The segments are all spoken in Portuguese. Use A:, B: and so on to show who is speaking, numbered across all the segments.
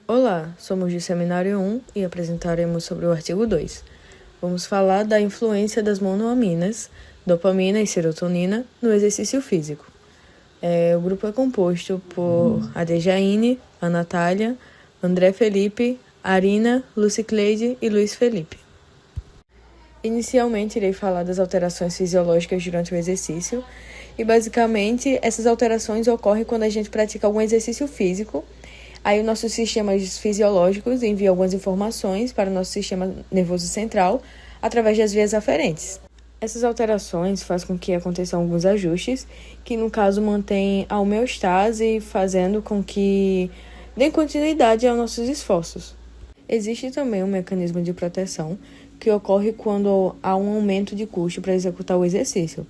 A: Olá, somos do Seminário 1 e apresentaremos sobre o artigo 2. Vamos falar da influência das monoaminas, dopamina e serotonina, no exercício físico. O grupo é composto por a Dejaine, a Natália, André Felipe, Arina, Lucicleide e Luiz Felipe. Inicialmente, irei falar das alterações fisiológicas durante o exercício e, basicamente, essas alterações ocorrem quando a gente pratica algum exercício físico. Aí, os nossos sistemas fisiológicos enviam algumas informações para o nosso sistema nervoso central através das vias aferentes. Essas alterações fazem com que aconteçam alguns ajustes, que no caso mantêm a homeostase, fazendo com que dê continuidade aos nossos esforços. Existe também um mecanismo de proteção que ocorre quando há um aumento de custo para executar o exercício.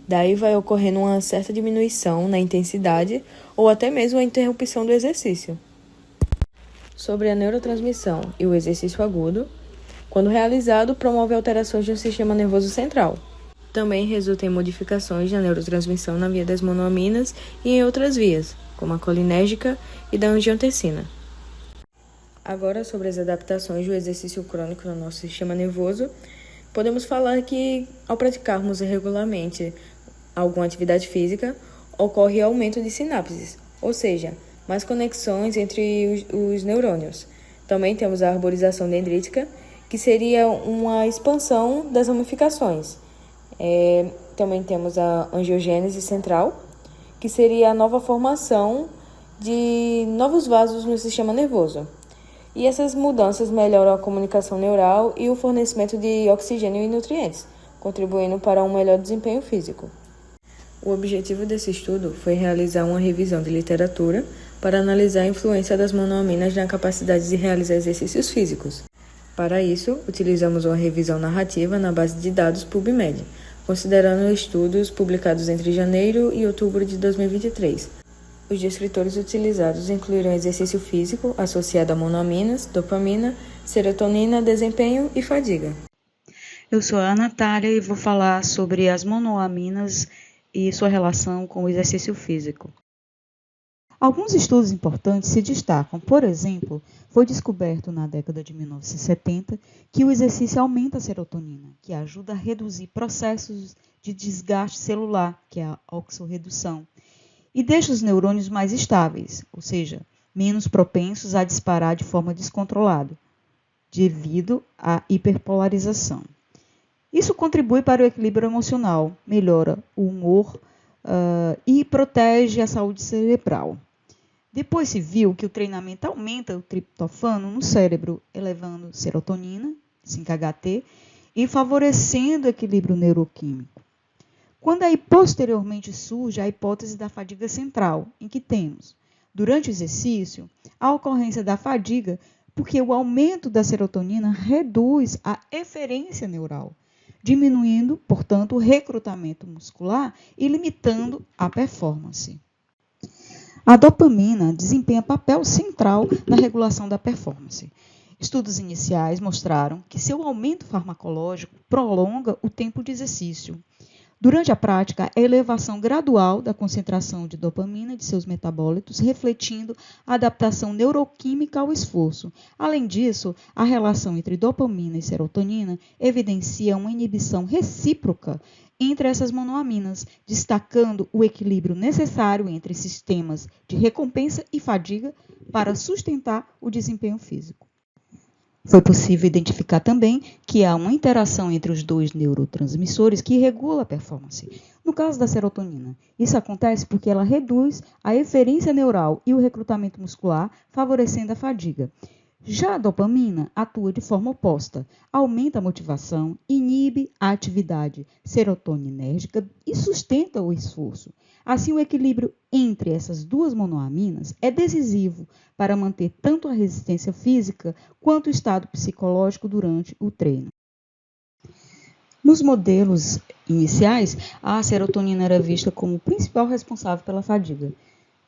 A: Daí vai ocorrendo uma certa diminuição na intensidade ou até mesmo a interrupção do exercício. Sobre a neurotransmissão e o exercício agudo, quando realizado, promove alterações no sistema nervoso central. Também resulta em modificações na neurotransmissão na via das monoaminas e em outras vias, como a colinérgica e da angiotensina. Agora, sobre as adaptações do exercício crônico no nosso sistema nervoso, podemos falar que, ao praticarmos regularmente alguma atividade física, ocorre aumento de sinapses, ou seja, mais conexões entre os neurônios. Também temos a arborização dendrítica, que seria uma expansão das ramificações. Também temos a angiogênese central, que seria a nova formação de novos vasos no sistema nervoso. E essas mudanças melhoram a comunicação neural e o fornecimento de oxigênio e nutrientes, contribuindo para um melhor desempenho físico. O objetivo desse estudo foi realizar uma revisão de literatura para analisar a influência das monoaminas na capacidade de realizar exercícios físicos. Para isso, utilizamos uma revisão narrativa na base de dados PubMed, considerando estudos publicados entre janeiro e outubro de 2023. Os descritores utilizados incluíram exercício físico associado a monoaminas, dopamina, serotonina, desempenho e fadiga.
B: Eu sou a Natália e vou falar sobre as monoaminas e sua relação com o exercício físico. Alguns estudos importantes se destacam. Por exemplo, foi descoberto na década de 1970 que o exercício aumenta a serotonina, que ajuda a reduzir processos de desgaste celular, que é a oxorredução, e deixa os neurônios mais estáveis, ou seja, menos propensos a disparar de forma descontrolada, devido à hiperpolarização. Isso contribui para o equilíbrio emocional, melhora o humor e protege a saúde cerebral. Depois se viu que o treinamento aumenta o triptofano no cérebro, elevando serotonina, 5-HT, e favorecendo o equilíbrio neuroquímico. Quando aí posteriormente surge a hipótese da fadiga central, em que temos, durante o exercício, a ocorrência da fadiga, porque o aumento da serotonina reduz a eferência neural, diminuindo, portanto, o recrutamento muscular e limitando a performance. A dopamina desempenha papel central na regulação da performance. Estudos iniciais mostraram que seu aumento farmacológico prolonga o tempo de exercício. Durante a prática, a elevação gradual da concentração de dopamina de seus metabólitos, refletindo a adaptação neuroquímica ao esforço. Além disso, a relação entre dopamina e serotonina evidencia uma inibição recíproca entre essas monoaminas, destacando o equilíbrio necessário entre sistemas de recompensa e fadiga para sustentar o desempenho físico. Foi possível identificar também que há uma interação entre os dois neurotransmissores que regula a performance. No caso da serotonina, isso acontece porque ela reduz a eferência neural e o recrutamento muscular, favorecendo a fadiga. Já a dopamina atua de forma oposta, aumenta a motivação, inibe a atividade serotoninérgica e sustenta o esforço. Assim, o equilíbrio entre essas duas monoaminas é decisivo para manter tanto a resistência física quanto o estado psicológico durante o treino. Nos modelos iniciais, a serotonina era vista como o principal responsável pela fadiga.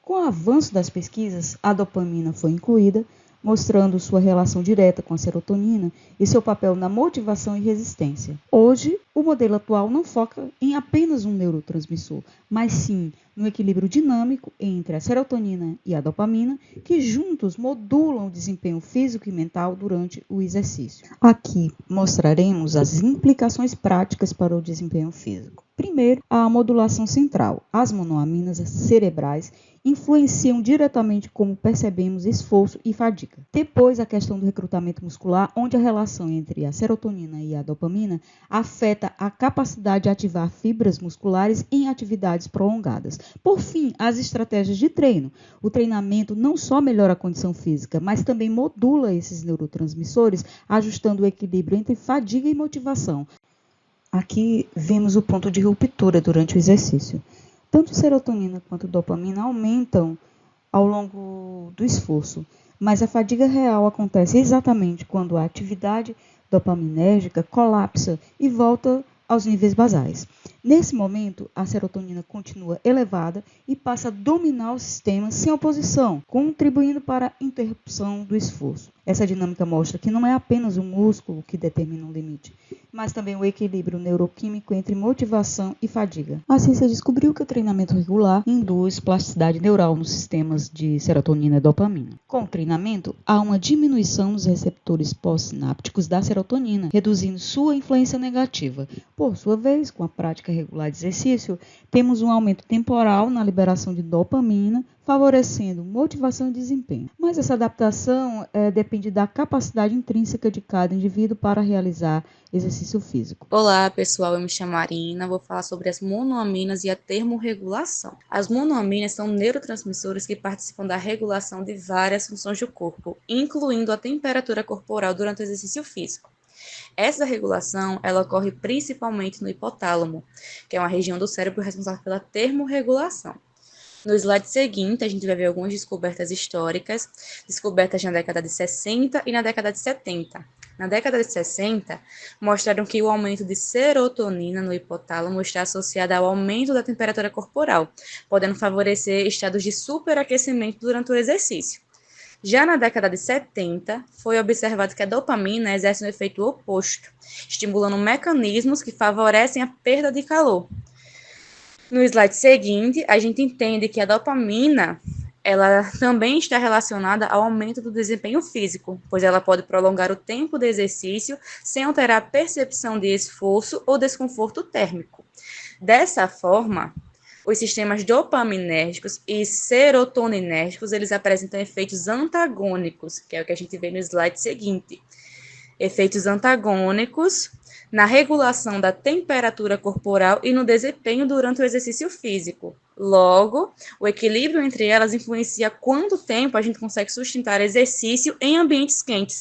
B: Com o avanço das pesquisas, a dopamina foi incluída, mostrando sua relação direta com a serotonina e seu papel na motivação e resistência. Hoje, o modelo atual não foca em apenas um neurotransmissor, mas sim no equilíbrio dinâmico entre a serotonina e a dopamina, que juntos modulam o desempenho físico e mental durante o exercício. Aqui mostraremos as implicações práticas para o desempenho físico. Primeiro, a modulação central. As monoaminas cerebrais influenciam diretamente como percebemos esforço e fadiga. Depois, a questão do recrutamento muscular, onde a relação entre a serotonina e a dopamina afeta a capacidade de ativar fibras musculares em atividades prolongadas. Por fim, as estratégias de treino. O treinamento não só melhora a condição física, mas também modula esses neurotransmissores, ajustando o equilíbrio entre fadiga e motivação. Aqui vemos o ponto de ruptura durante o exercício. Tanto serotonina quanto dopamina aumentam ao longo do esforço, mas a fadiga real acontece exatamente quando a atividade dopaminérgica colapsa e volta aos níveis basais. Nesse momento, a serotonina continua elevada e passa a dominar o sistema sem oposição, contribuindo para a interrupção do esforço. Essa dinâmica mostra que não é apenas o músculo que determina um limite, mas também o equilíbrio neuroquímico entre motivação e fadiga. A ciência descobriu que o treinamento regular induz plasticidade neural nos sistemas de serotonina e dopamina. Com o treinamento, há uma diminuição nos receptores pós-sinápticos da serotonina, reduzindo sua influência negativa. Por sua vez, com a prática regular de exercício, temos um aumento temporal na liberação de dopamina, favorecendo motivação e desempenho. Mas essa adaptação depende da capacidade intrínseca de cada indivíduo para realizar exercício físico.
C: Olá pessoal, eu me chamo Marina, vou falar sobre as monoaminas e a termorregulação. As monoaminas são neurotransmissores que participam da regulação de várias funções do corpo, incluindo a temperatura corporal durante o exercício físico. Essa regulação ela ocorre principalmente no hipotálamo, que é uma região do cérebro responsável pela termorregulação. No slide seguinte, a gente vai ver algumas descobertas históricas, descobertas na década de 60 e na década de 70. Na década de 60, mostraram que o aumento de serotonina no hipotálamo está associado ao aumento da temperatura corporal, podendo favorecer estados de superaquecimento durante o exercício. Já na década de 70, foi observado que a dopamina exerce um efeito oposto, estimulando mecanismos que favorecem a perda de calor. No slide seguinte, a gente entende que a dopamina ela também está relacionada ao aumento do desempenho físico, pois ela pode prolongar o tempo de exercício sem alterar a percepção de esforço ou desconforto térmico. Dessa forma, os sistemas dopaminérgicos e serotoninérgicos, eles apresentam efeitos antagônicos, que é o que a gente vê no slide seguinte. Efeitos antagônicos na regulação da temperatura corporal e no desempenho durante o exercício físico. Logo, o equilíbrio entre elas influencia quanto tempo a gente consegue sustentar exercício em ambientes quentes.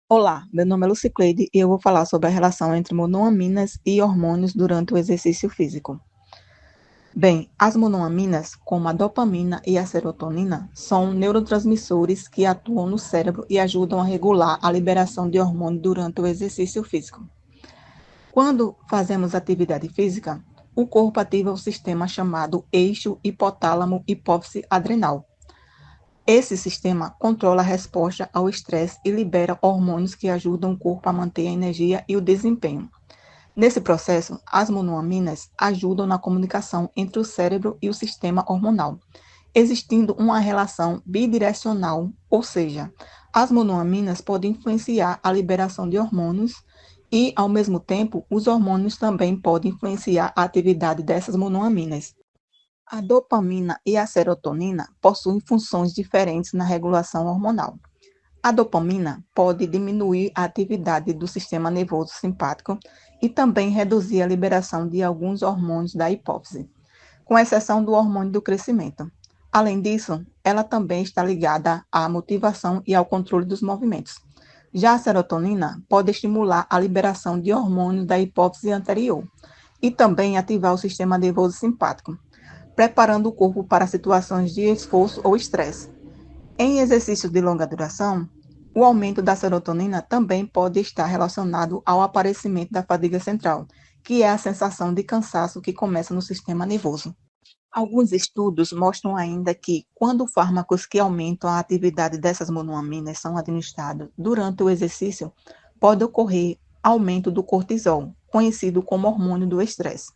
D: Olá, meu nome é Lucicleide e eu vou falar sobre a relação entre monoaminas e hormônios durante o exercício físico. Bem, as monoaminas, como a dopamina e a serotonina, são neurotransmissores que atuam no cérebro e ajudam a regular a liberação de hormônios durante o exercício físico. Quando fazemos atividade física, o corpo ativa o sistema chamado eixo hipotálamo-hipófise adrenal. Esse sistema controla a resposta ao estresse e libera hormônios que ajudam o corpo a manter a energia e o desempenho. Nesse processo, as monoaminas ajudam na comunicação entre o cérebro e o sistema hormonal, existindo uma relação bidirecional, ou seja, as monoaminas podem influenciar a liberação de hormônios e, ao mesmo tempo, os hormônios também podem influenciar a atividade dessas monoaminas. A dopamina e a serotonina possuem funções diferentes na regulação hormonal. A dopamina pode diminuir a atividade do sistema nervoso simpático e também reduzir a liberação de alguns hormônios da hipófise, com exceção do hormônio do crescimento. Além disso, ela também está ligada à motivação e ao controle dos movimentos. Já a serotonina pode estimular a liberação de hormônios da hipófise anterior e também ativar o sistema nervoso simpático, preparando o corpo para situações de esforço ou estresse. Em exercícios de longa duração, o aumento da serotonina também pode estar relacionado ao aparecimento da fadiga central, que é a sensação de cansaço que começa no sistema nervoso. Alguns estudos mostram ainda que, quando fármacos que aumentam a atividade dessas monoaminas são administrados durante o exercício, pode ocorrer aumento do cortisol, conhecido como hormônio do estresse.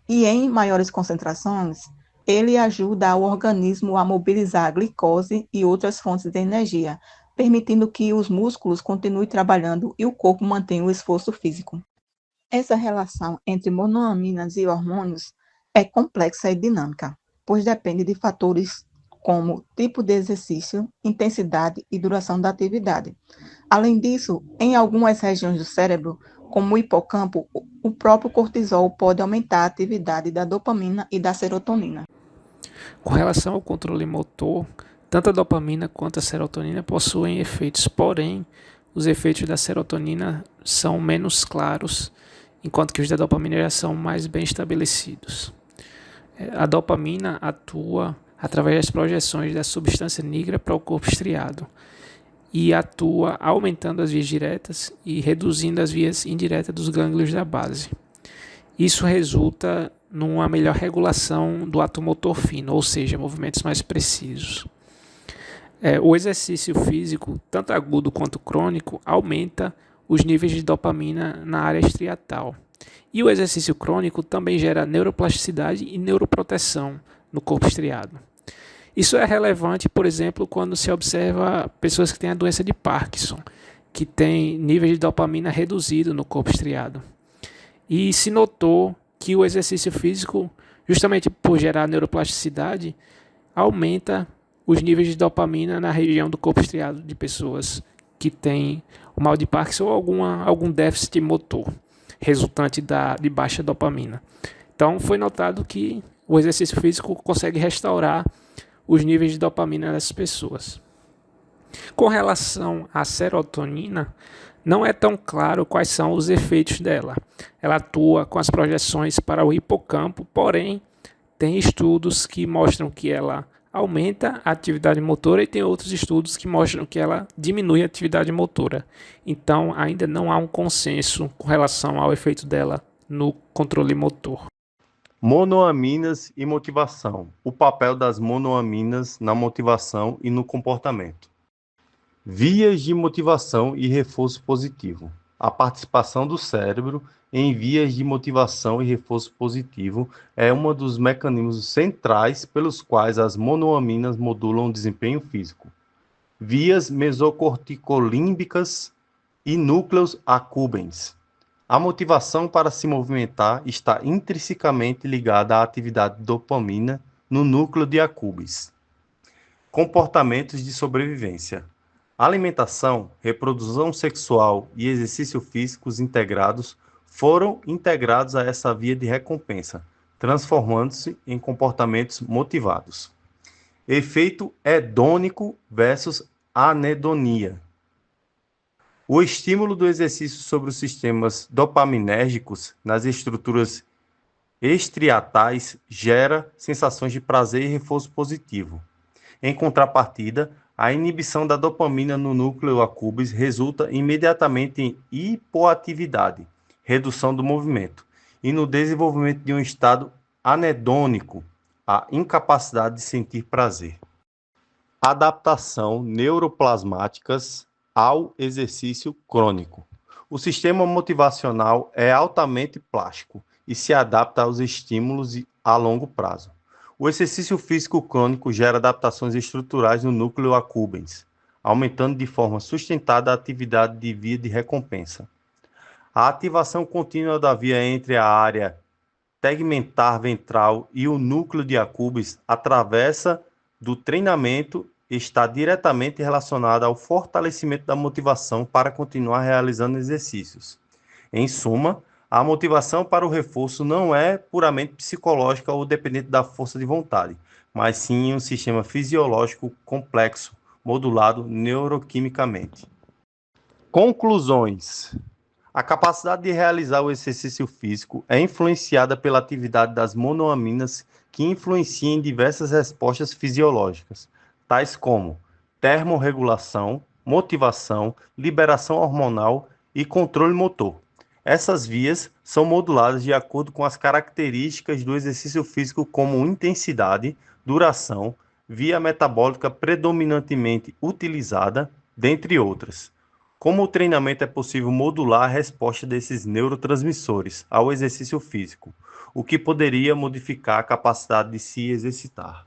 D: E em maiores concentrações, ele ajuda o organismo a mobilizar a glicose e outras fontes de energia, permitindo que os músculos continuem trabalhando e o corpo mantenha o esforço físico. Essa relação entre monoaminas e hormônios é complexa e dinâmica, pois depende de fatores como tipo de exercício, intensidade e duração da atividade. Além disso, em algumas regiões do cérebro, como o hipocampo, o próprio cortisol pode aumentar a atividade da dopamina e da serotonina.
E: Com relação ao controle motor, tanto a dopamina quanto a serotonina possuem efeitos, porém, os efeitos da serotonina são menos claros, enquanto que os da dopamina já são mais bem estabelecidos. A dopamina atua através das projeções da substância negra para o corpo estriado e atua aumentando as vias diretas e reduzindo as vias indiretas dos gânglios da base. Isso resulta numa melhor regulação do ato motor fino, ou seja, movimentos mais precisos. O exercício físico, tanto agudo quanto crônico, aumenta os níveis de dopamina na área estriatal. E o exercício crônico também gera neuroplasticidade e neuroproteção no corpo estriado. Isso é relevante, por exemplo, quando se observa pessoas que têm a doença de Parkinson, que têm níveis de dopamina reduzido no corpo estriado. E se notou que o exercício físico, justamente por gerar neuroplasticidade, aumenta os níveis de dopamina na região do corpo estriado de pessoas que têm o mal de Parkinson ou algum déficit motor resultante de baixa dopamina. Então foi notado que o exercício físico consegue restaurar os níveis de dopamina dessas pessoas. Com relação à serotonina, não é tão claro quais são os efeitos dela. Ela atua com as projeções para o hipocampo, porém, tem estudos que mostram que ela aumenta a atividade motora e tem outros estudos que mostram que ela diminui a atividade motora. Então, ainda não há um consenso com relação ao efeito dela no controle motor.
F: Monoaminas e motivação. O papel das monoaminas na motivação e no comportamento. Vias de motivação e reforço positivo. A participação do cérebro em vias de motivação e reforço positivo é um dos mecanismos centrais pelos quais as monoaminas modulam o desempenho físico. Vias mesocorticolímbicas e núcleos accumbens. A motivação para se movimentar está intrinsecamente ligada à atividade de dopamina no núcleo de accumbens. Comportamentos de sobrevivência. Alimentação, reprodução sexual e exercício físicos integrados foram integrados a essa via de recompensa, transformando-se em comportamentos motivados. Efeito hedônico versus anedonia. O estímulo do exercício sobre os sistemas dopaminérgicos nas estruturas estriatais gera sensações de prazer e reforço positivo. Em contrapartida, a inibição da dopamina no núcleo accumbens resulta imediatamente em hipoatividade, redução do movimento, e no desenvolvimento de um estado anedônico, a incapacidade de sentir prazer. Adaptação neuroplasmáticas ao exercício crônico. O sistema motivacional é altamente plástico e se adapta aos estímulos a longo prazo. O exercício físico crônico gera adaptações estruturais no núcleo accumbens, aumentando de forma sustentada a atividade de via de recompensa. A ativação contínua da via entre a área tegmentar ventral e o núcleo de accumbens através do treinamento está diretamente relacionada ao fortalecimento da motivação para continuar realizando exercícios. Em suma, a motivação para o reforço não é puramente psicológica ou dependente da força de vontade, mas sim um sistema fisiológico complexo, modulado neuroquimicamente. Conclusões. A capacidade de realizar o exercício físico é influenciada pela atividade das monoaminas que influenciam em diversas respostas fisiológicas, tais como termorregulação, motivação, liberação hormonal e controle motor. Essas vias são moduladas de acordo com as características do exercício físico, como intensidade, duração, via metabólica predominantemente utilizada, dentre outras. Como o treinamento é possível modular a resposta desses neurotransmissores ao exercício físico, o que poderia modificar a capacidade de se exercitar.